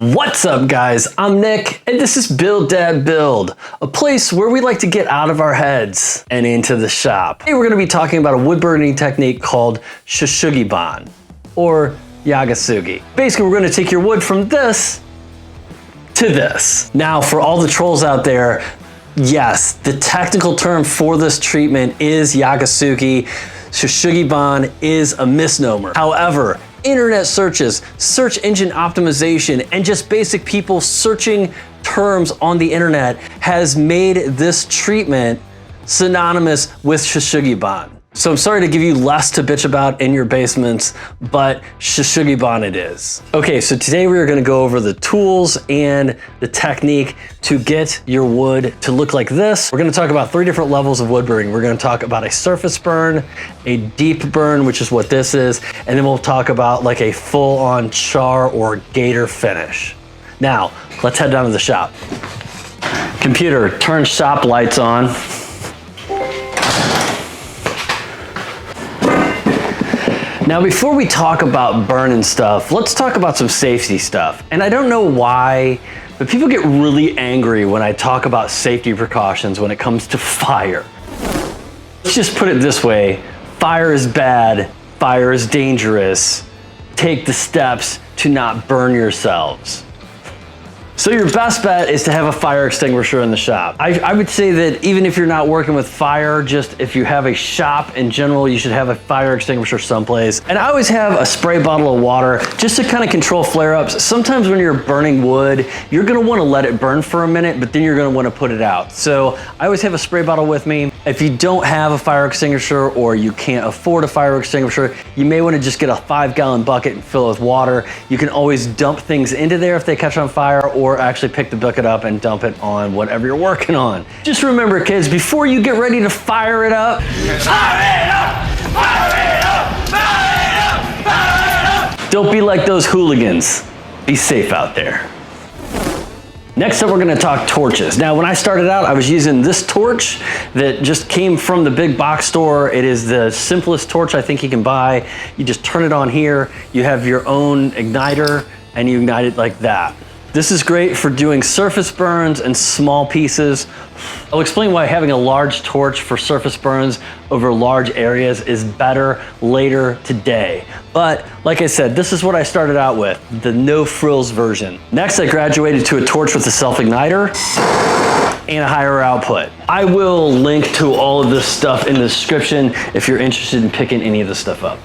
What's up guys, I'm Nick and this is Build Dad Build, a place where we like to get out of our heads and into the shop. Today we're going to be talking about a wood burning technique called Shou Sugi Ban, or Yakisugi. Basically we're going to take your wood from this to this. Now for all the trolls out there, yes, the technical term for this treatment is Yakisugi. Shou Sugi Ban is a misnomer. However, internet searches, search engine optimization, and just basic people searching terms on the internet has made this treatment synonymous with Shou Sugi Ban. So I'm sorry to give you less to bitch about in your basements, but Shou Sugi Ban it is. Okay, so today we are gonna go over the tools and the technique to get your wood to look like this. We're gonna talk about 3 different levels of wood burning. We're gonna talk about a surface burn, a deep burn, which is what this is, and then we'll talk about like a full-on char or GATOR finish. Now, let's head down to the shop. Computer, turn shop lights on. Now, before we talk about burning stuff, let's talk about some safety stuff. And I don't know why, but people get really angry when I talk about safety precautions when it comes to fire. Let's just put it this way. Fire is bad, fire is dangerous. Take the steps to not burn yourselves. So your best bet is to have a fire extinguisher in the shop. I would say that even if you're not working with fire, just if you have a shop in general, you should have a fire extinguisher someplace. And I always have a spray bottle of water just to kind of control flare-ups. Sometimes when you're burning wood, you're gonna wanna let it burn for a minute, but then you're gonna wanna put it out. So I always have a spray bottle with me. If you don't have a fire extinguisher or you can't afford a fire extinguisher, you may wanna just get a 5-gallon bucket and fill it with water. You can always dump things into there if they catch on fire, or actually pick the bucket up and dump it on whatever you're working on. Just remember kids, before you get ready to fire it up, don't be like those hooligans. Be safe out there. Next up, we're gonna talk torches. Now, when I started out, I was using this torch that just came from the big box store. It is the simplest torch I think you can buy. You just turn it on here, you have your own igniter, and you ignite it like that. This is great for doing surface burns and small pieces. I'll explain why having a large torch for surface burns over large areas is better later today. But like I said, this is what I started out with, the no frills version. Next, I graduated to a torch with a self-igniter and a higher output. I will link to all of this stuff in the description if you're interested in picking any of this stuff up.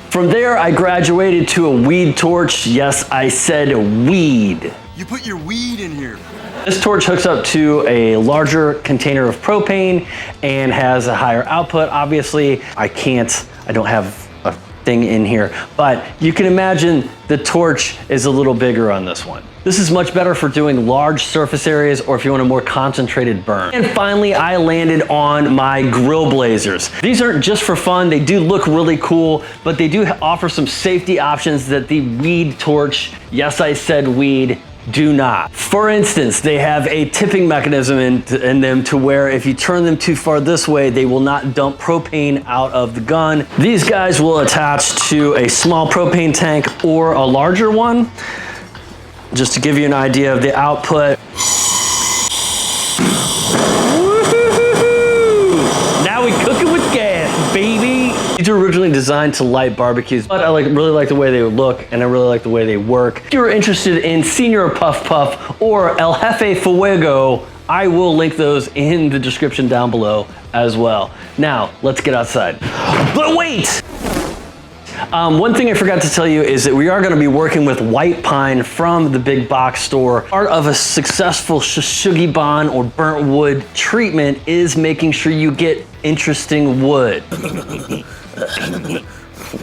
From there, I graduated to a weed torch. Yes, I said weed. You put your weed in here. This torch hooks up to a larger container of propane and has a higher output. Obviously, I don't have a thing in here, but you can imagine the torch is a little bigger on this one. This is much better for doing large surface areas or if you want a more concentrated burn. And finally, I landed on my grill blazers. These aren't just for fun. They do look really cool, but they do offer some safety options that the weed torch, yes, I said weed, do not. For instance, they have a tipping mechanism in them to where if you turn them too far this way, they will not dump propane out of the gun. These guys will attach to a small propane tank or a larger one. Just to give you an idea of the output. Now we cook it with gas, baby. These were originally designed to light barbecues, but I really like the way they look and I really like the way they work. If you're interested in Senior Puff Puff or El Jefe Fuego, I will link those in the description down below as well. Now, let's get outside. But wait! One thing I forgot to tell you is that we are gonna be working with white pine from the big box store. Part of a successful Shou Sugi Ban or burnt wood treatment is making sure you get interesting wood.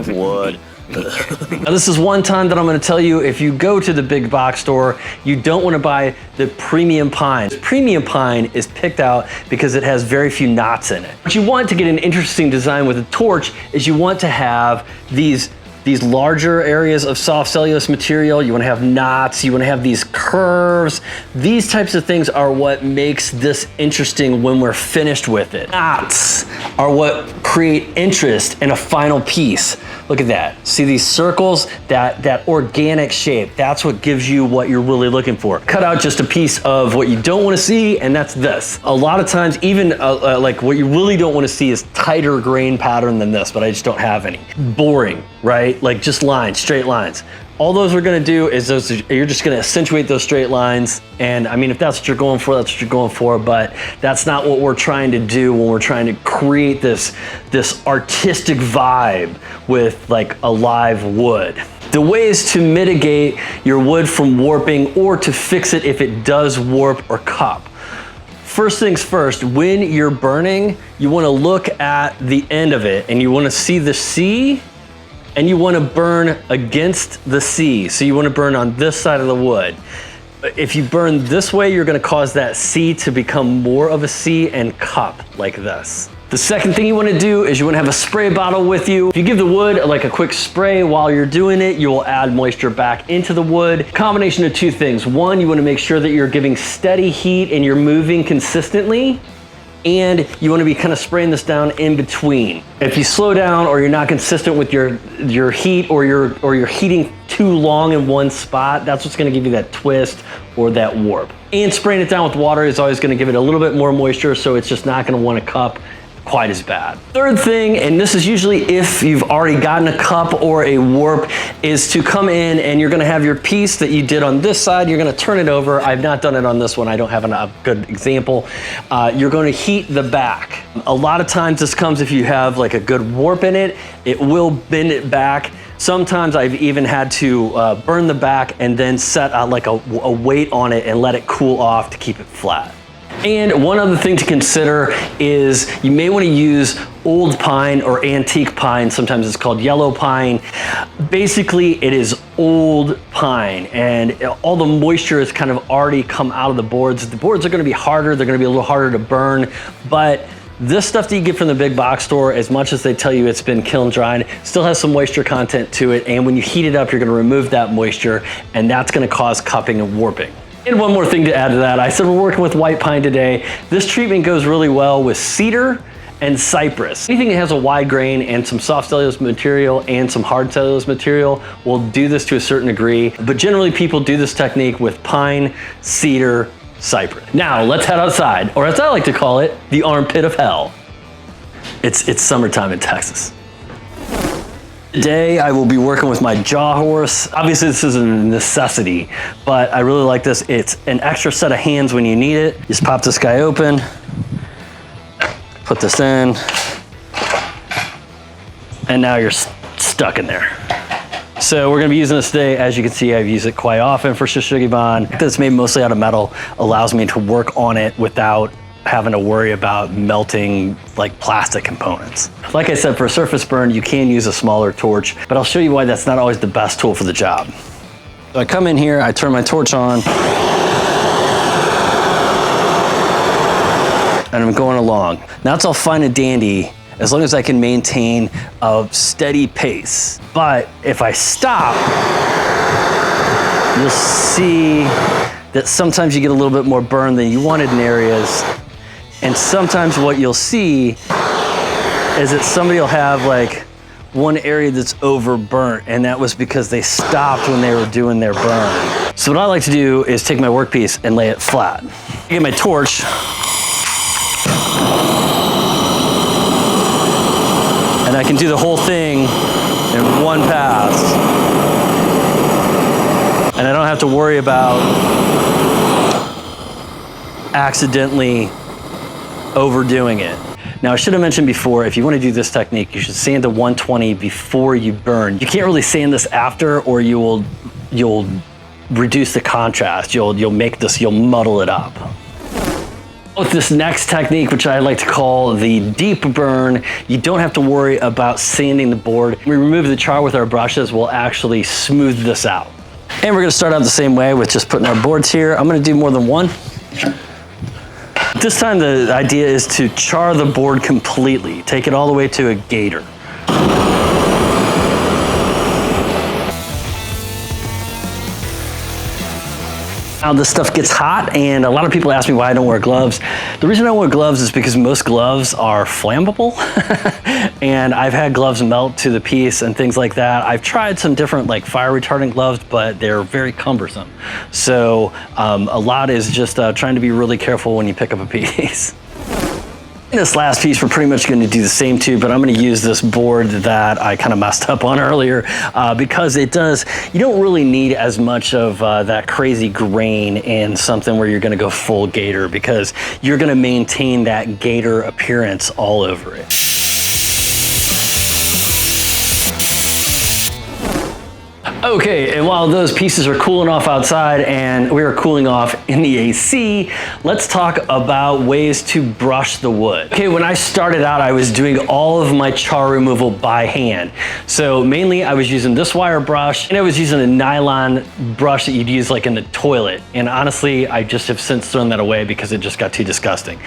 Wood. Now this is one time that I'm gonna tell you, if you go to the big box store, you don't wanna buy the premium pine. Premium pine is picked out because it has very few knots in it. What you want to get an interesting design with a torch is you want to have these these larger areas of soft cellulose material. You want to have knots, you want to have these curves. These types of things are what makes this interesting when we're finished with it. Knots are what create interest in a final piece. Look at that. See these circles? That organic shape. That's what gives you what you're really looking for. Cut out just a piece of what you don't want to see, and that's this. A lot of times, even like what you really don't want to see is tighter grain pattern than this, but I just don't have any. Boring, right? Like just lines, straight lines. All those are gonna do is you're just gonna accentuate those straight lines. And I mean, if that's what you're going for, that's what you're going for, but that's not what we're trying to do when we're trying to create this artistic vibe with like a live wood. The ways to mitigate your wood from warping or to fix it if it does warp or cup. First things first, when you're burning, you wanna look at the end of it and you wanna see the C, and you wanna burn against the C. So you wanna burn on this side of the wood. If you burn this way, you're gonna cause that C to become more of a C and cup like this. The second thing you wanna do is you wanna have a spray bottle with you. If you give the wood like a quick spray while you're doing it, you will add moisture back into the wood. Combination of two things. One, you wanna make sure that you're giving steady heat and you're moving consistently. And you want to be kind of spraying this down in between. If you slow down or you're not consistent with your heat or you're heating too long in one spot, that's what's going to give you that twist or that warp. And spraying it down with water is always going to give it a little bit more moisture, so it's just not going to want to cup quite as bad. Third thing, and this is usually if you've already gotten a cup or a warp, is to come in and you're gonna have your piece that you did on this side, you're gonna turn it over. I've not done it on this one, I don't have a good example. You're gonna heat the back. A lot of times this comes if you have like a good warp in it, it will bend it back. Sometimes I've even had to burn the back and then set like a weight on it and let it cool off to keep it flat. And one other thing to consider is you may want to use old pine or antique pine. Sometimes it's called yellow pine. Basically, it is old pine and all the moisture has kind of already come out of the boards. The boards are going to be harder. They're going to be a little harder to burn, but this stuff that you get from the big box store, as much as they tell you it's been kiln dried, still has some moisture content to it. And when you heat it up, you're going to remove that moisture and that's going to cause cupping and warping. And one more thing to add to that, I said we're working with white pine today. This treatment goes really well with cedar and cypress. Anything that has a wide grain and some soft cellulose material and some hard cellulose material will do this to a certain degree, but generally people do this technique with pine, cedar, cypress. Now let's head outside, or as I like to call it, the armpit of hell. It's summertime in Texas. Today I will be working with my jaw horse. Obviously this is a necessity, but I really like this. It's an extra set of hands when you need it. Just pop this guy open, put this in, and now you're stuck in there. So we're gonna be using this today. As you can see, I've used it quite often for Shou Sugi Ban. It's made mostly out of metal, allows me to work on it without having to worry about melting like plastic components. Like I said, for a surface burn, you can use a smaller torch, but I'll show you why that's not always the best tool for the job. So I come in here, I turn my torch on, and I'm going along. Now it's all fine and dandy as long as I can maintain a steady pace. But if I stop, you'll see that sometimes you get a little bit more burn than you wanted in areas. And sometimes what you'll see is that somebody will have like one area that's overburnt, and that was because they stopped when they were doing their burn. So what I like to do is take my workpiece and lay it flat. I get my torch, and I can do the whole thing in one pass. And I don't have to worry about accidentally overdoing it. Now I should have mentioned before, if you want to do this technique, you should sand to 120 before you burn. You can't really sand this after, or you'll reduce the contrast. You'll muddle it up. With this next technique, which I like to call the deep burn, you don't have to worry about sanding the board. When we remove the char with our brushes, we'll actually smooth this out. And we're gonna start out the same way with just putting our boards here. I'm gonna do more than one. This time the idea is to char the board completely. Take it all the way to a GATOR. Now this stuff gets hot, and a lot of people ask me why I don't wear gloves. The reason I don't wear gloves is because most gloves are flammable, and I've had gloves melt to the piece and things like that. I've tried some different like fire retardant gloves, but they're very cumbersome. So a lot is just trying to be really careful when you pick up a piece. In this last piece, we're pretty much going to do the same too, but I'm going to use this board that I kind of messed up on earlier because you don't really need as much of that crazy grain in something where you're going to go full gator, because you're going to maintain that gator appearance all over it. Okay, and while those pieces are cooling off outside and we are cooling off in the AC, let's talk about ways to brush the wood. Okay, when I started out, I was doing all of my char removal by hand. So mainly I was using this wire brush, and I was using a nylon brush that you'd use like in the toilet. And honestly, I just have since thrown that away because it just got too disgusting.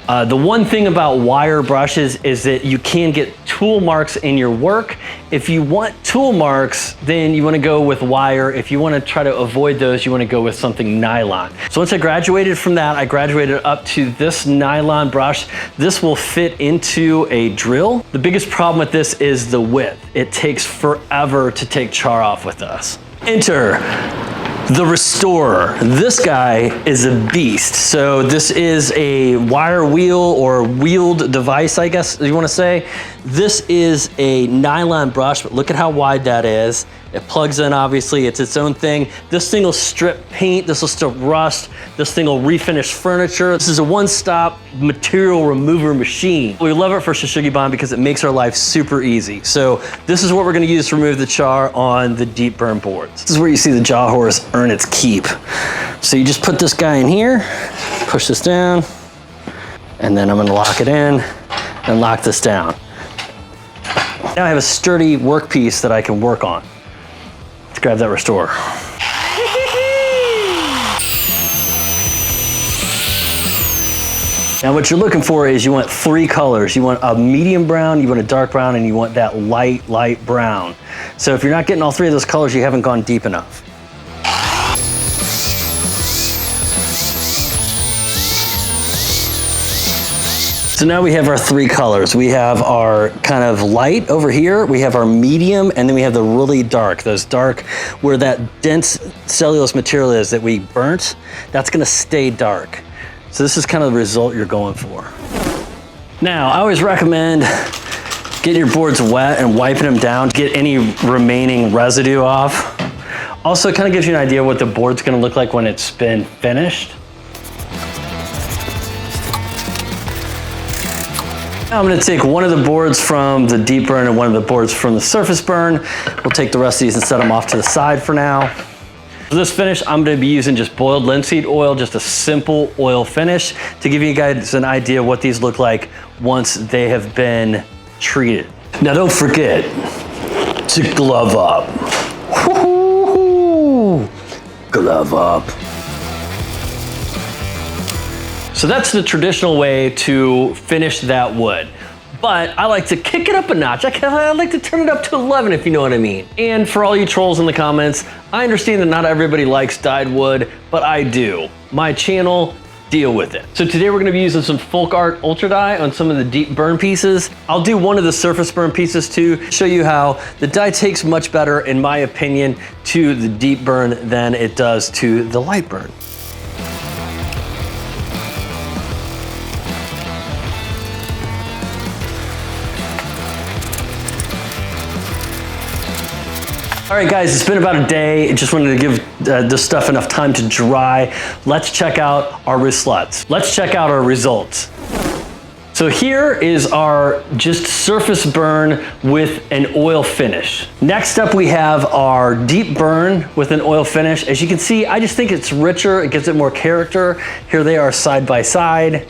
The one thing about wire brushes is that you can get tool marks in your work. If you want tool marks, then you want to go with wire. If you want to try to avoid those, you want to go with something nylon. So once I graduated from that, I graduated up to this nylon brush. This will fit into a drill. The biggest problem with this is the width. It takes forever to take char off with this. Enter the Restorer. This guy is a beast. So this is a wire wheel or wheeled device, I guess you want to say. This is a nylon brush, but look at how wide that is. It plugs in, obviously, it's its own thing. This thing will strip paint, this will strip rust, this thing will refinish furniture. This is a one-stop material remover machine. We love it for Shou Sugi Ban because it makes our life super easy. So this is what we're gonna use to remove the char on the deep burn boards. This is where you see the jaw horse earn its keep. So you just put this guy in here, push this down, and then I'm gonna lock it in and lock this down. Now I have a sturdy workpiece that I can work on. Let's grab that Restorer. Now what you're looking for is you want 3 colors. You want a medium brown, you want a dark brown, and you want that light brown. So if you're not getting all 3 of those colors, you haven't gone deep enough. So now we have our 3 colors. We have our kind of light over here, we have our medium, and then we have the really dark. Those dark, where that dense cellulose material is that we burnt, that's gonna stay dark. So this is kind of the result you're going for. Now, I always recommend getting your boards wet and wiping them down to get any remaining residue off. Also, it kind of gives you an idea what the board's gonna look like when it's been finished. Now I'm going to take one of the boards from the deep burn and one of the boards from the surface burn. We'll take the rest of these and set them off to the side for now. For this finish, I'm going to be using just boiled linseed oil, just a simple oil finish, to give you guys an idea of what these look like once they have been treated. Now don't forget to glove up. Woo-hoo-hoo. Glove up. So that's the traditional way to finish that wood. But I like to kick it up a notch. I like to turn it up to 11, if you know what I mean. And for all you trolls in the comments, I understand that not everybody likes dyed wood, but I do. My channel, deal with it. So today we're gonna be using some Folk Art Ultra Dye on some of the deep burn pieces. I'll do one of the surface burn pieces too, show you how the dye takes much better, in my opinion, to the deep burn than it does to the light burn. All right, guys, it's been about a day. I just wanted to give this stuff enough time to dry. Let's check out our results. Let's check out our results. So here is our just surface burn with an oil finish. Next up, we have our deep burn with an oil finish. As you can see, I just think it's richer. It gives it more character. Here they are side by side.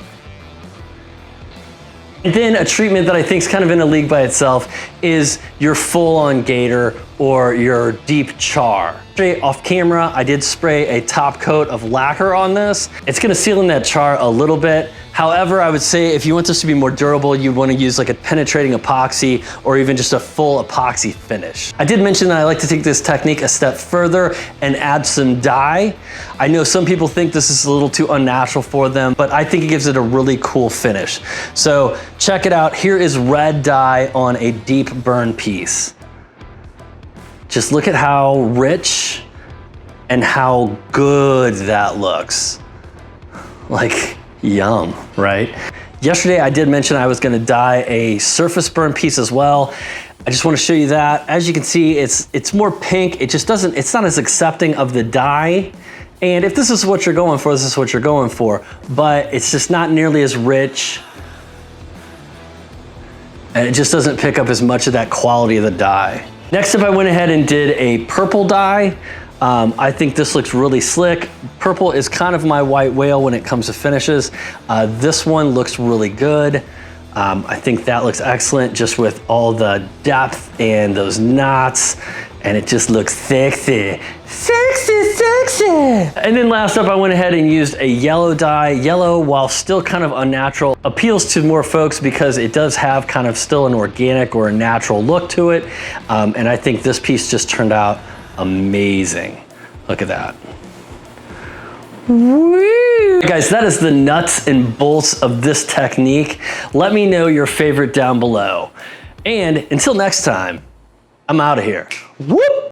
And then a treatment that I think is kind of in a league by itself is your full-on gator or your deep char. Straight off camera, I did spray a top coat of lacquer on this. It's gonna seal in that char a little bit. However, I would say if you want this to be more durable, you'd wanna use like a penetrating epoxy or even just a full epoxy finish. I did mention that I like to take this technique a step further and add some dye. I know some people think this is a little too unnatural for them, but I think it gives it a really cool finish. So check it out. Here is red dye on a deep burn piece. Just look at how rich and how good that looks. Like, yum, right? Yesterday I did mention I was gonna dye a surface burn piece as well. I just wanna show you that. As you can see, it's more pink. It's not as accepting of the dye. And if this is what you're going for, this is what you're going for. But it's just not nearly as rich. And it just doesn't pick up as much of that quality of the dye. Next up, I went ahead and did a purple dye. I think this looks really slick. Purple is kind of my white whale when it comes to finishes. This one looks really good. I think that looks excellent just with all the depth and those knots, and it just looks sexy. Sexy, sexy. And then last up, I went ahead and used a yellow dye. Yellow, while still kind of unnatural, appeals to more folks because it does have kind of still an organic or a natural look to it. And I think this piece just turned out amazing. Look at that. Woo! Guys, that is the nuts and bolts of this technique. Let me know your favorite down below. And until next time, I'm out of here. Whoop!